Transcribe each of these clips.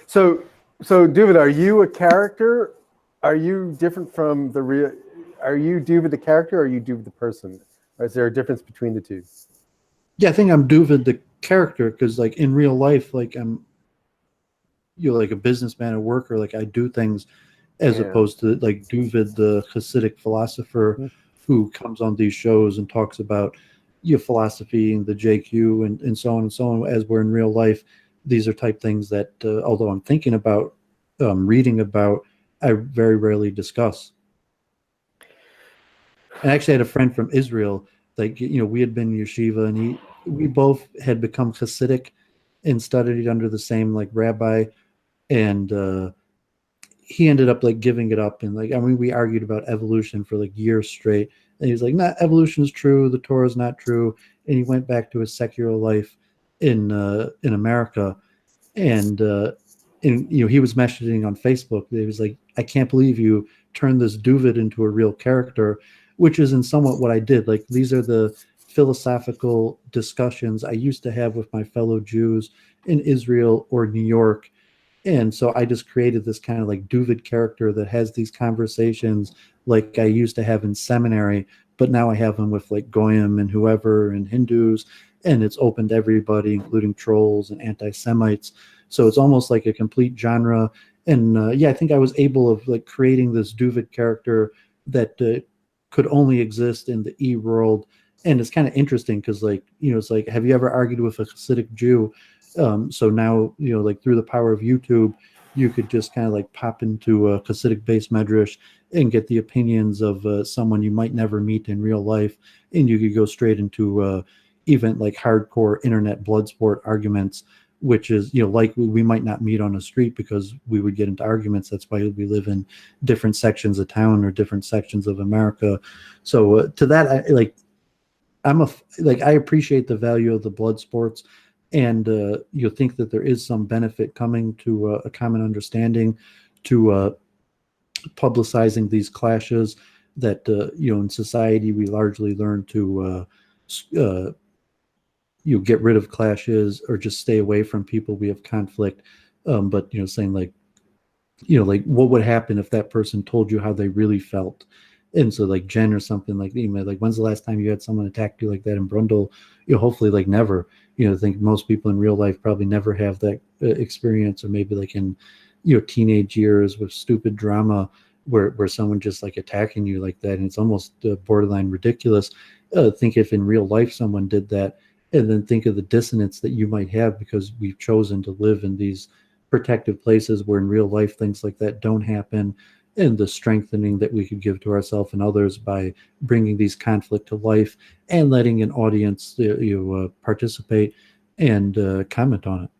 So Doovid, are you a character? Are you different from the real? Are you Doovid the character, or are you Doovid the person? Or is there a difference between the two? Yeah, I think I'm Doovid the character because, like, in real life, like I'm, like a businessman at work, or like I do things, as opposed to like Doovid the Hasidic philosopher who comes on these shows and talks about philosophy and the JQ and so on and so on. As we're in real life, these are type things that, although I'm thinking about, reading about, I very rarely discuss. I actually had a friend from Israel. Like, we had been in yeshiva, and we both had become Hasidic and studied under the same like rabbi, and he ended up like giving it up. And like, I mean, we argued about evolution for like years straight, and he's like, "Nah, evolution is true. The Torah is not true." And he went back to his secular life in America, and he was messaging on Facebook. He was like, "I can't believe you turned this Doovid into a real character," which is in somewhat what I did. Like, these are the philosophical discussions I used to have with my fellow Jews in Israel or New York. And so I just created this kind of like Doovid character that has these conversations like I used to have in seminary, but now I have them with like Goyim and whoever and Hindus, and it's open to everybody, including trolls and anti-Semites. So it's almost like a complete genre. And yeah, I think I was able of like creating this Doovid character that could only exist in the e-world. And it's kind of interesting because, like, it's like, have you ever argued with a Hasidic Jew? So now, like through the power of YouTube, you could just kind of like pop into a Hasidic base medrash and get the opinions of someone you might never meet in real life. And you could go straight into even like hardcore internet blood sport arguments, which is, like we might not meet on the street because we would get into arguments. That's why we live in different sections of town or different sections of America. So to that, I appreciate the value of the blood sports, and you'll think that there is some benefit coming to a common understanding to publicizing these clashes that, in society we largely learn to get rid of clashes or just stay away from people we have conflict. But, saying like, like what would happen if that person told you how they really felt? And so like Jen or something like, like, when's the last time you had someone attack you like that in Brundle? Hopefully like never. I think most people in real life probably never have that experience, or maybe like in, teenage years with stupid drama where someone just like attacking you like that. And it's almost borderline ridiculous. Think if in real life someone did that, and then think of the dissonance that you might have because we've chosen to live in these protective places where in real life things like that don't happen, and the strengthening that we could give to ourselves and others by bringing these conflict to life and letting an audience participate and comment on it.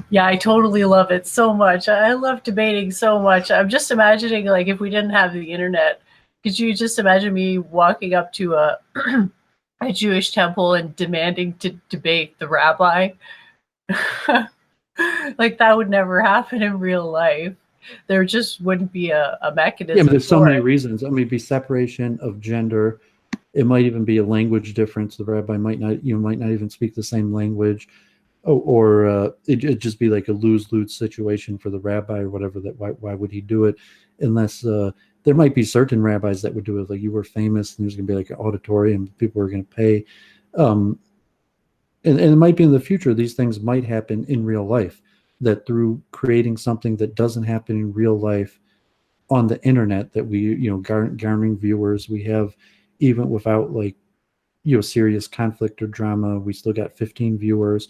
Yeah, I totally love it so much. I love debating so much. I'm just imagining, like, if we didn't have the internet, could you just imagine me walking up to a Jewish temple and demanding to debate the rabbi? Like, that would never happen in real life. There just wouldn't be a mechanism. Yeah, but there's so many reasons. I mean, it'd be separation of gender. It might even be a language difference. The rabbi might not even speak the same language, or it'd just be like a lose-lose situation for the rabbi or whatever. That why would he do it? Unless there might be certain rabbis that would do it. Like, you were famous, and there's going to be like an auditorium, people are going to pay. And it might be in the future. These things might happen in real life. That through creating something that doesn't happen in real life on the internet, that we, garnering viewers, we have, even without like, serious conflict or drama, we still got 15 viewers.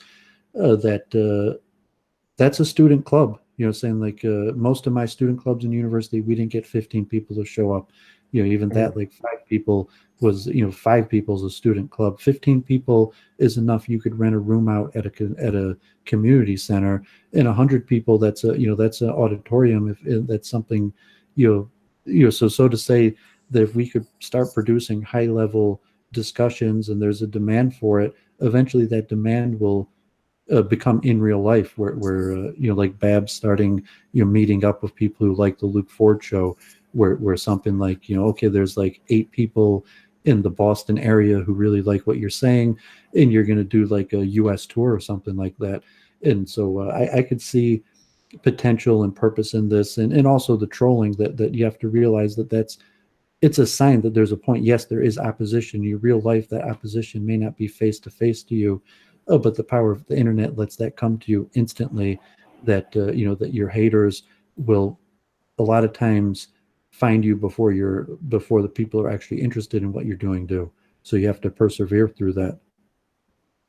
That's a student club. Saying like most of my student clubs in university, we didn't get 15 people to show up. Even that, like 5 people was, 5 people is a student club. 15 people is enough. You could rent a room out at a community center, and 100 people, that's an auditorium. If that's something, so to say that if we could start producing high level discussions and there's a demand for it, eventually that demand will become in real life, where like Babs starting, meeting up with people who like the Luke Ford show, where something like, okay, there's like 8 people in the Boston area who really like what you're saying, and you're going to do like a US tour or something like that. And so I could see potential and purpose in this, and also the trolling that you have to realize it's a sign that there's a point. Yes, there is opposition in your real life. That opposition may not be face to face to you, but the power of the internet lets that come to you instantly. That that your haters will a lot of times find you before the people are actually interested in what you're doing do. So you have to persevere through that.